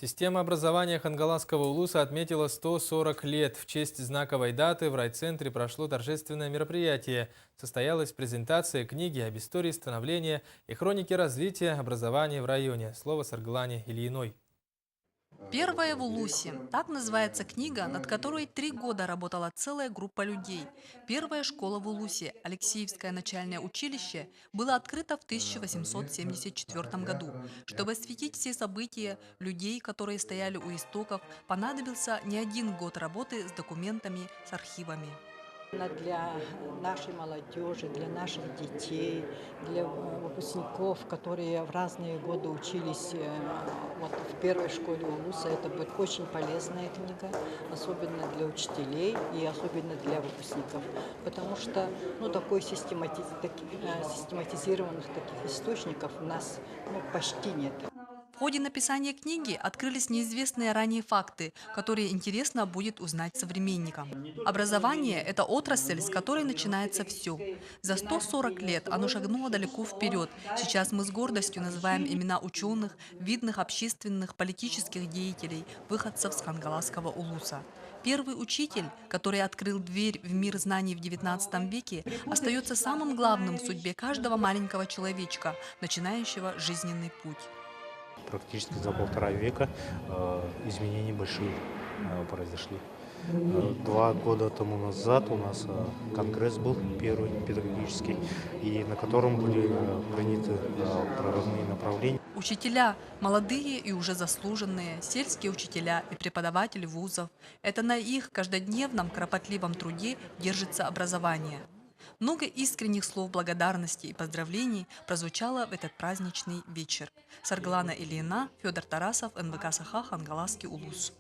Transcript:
Система образования Хангаласского улуса отметила 140 лет. В честь знаковой даты в райцентре прошло торжественное мероприятие. Состоялась презентация книги об истории становления и хронике развития образования в районе. Слово Сарглане Ильиной. «Первое в Улусе» – так называется книга, над которой 3 года работала целая группа людей. Первая школа в Улусе, Алексеевское начальное училище, было открыто в 1874 году. Чтобы осветить все события, людей, которые стояли у истоков, понадобился не один год работы с документами, с архивами. Для нашей молодежи, для наших детей, для выпускников, которые в разные годы учились вот в первой школе Улуса, это будет очень полезная книга, особенно для учителей и особенно для выпускников, потому что такой систематизированных таких источников у нас почти нет. В ходе написания книги открылись неизвестные ранее факты, которые интересно будет узнать современникам. Образование – это отрасль, с которой начинается все. За 140 лет оно шагнуло далеко вперед. Сейчас мы с гордостью называем имена ученых, видных общественных, политических деятелей, выходцев с Хангаласского улуса. Первый учитель, который открыл дверь в мир знаний в XIX веке, остается самым главным в судьбе каждого маленького человечка, начинающего жизненный путь. Практически за 1,5 века изменения большие произошли. 2 года тому назад у нас конгресс был первый педагогический, и на котором были приняты прорывные направления. Учителя – молодые и уже заслуженные, сельские учителя и преподаватели вузов. Это на их каждодневном кропотливом труде держится образование. Много искренних слов благодарности и поздравлений прозвучало в этот праздничный вечер. Сарглана Ильина, Федор Тарасов, НВК Саха, Хангаласский улус.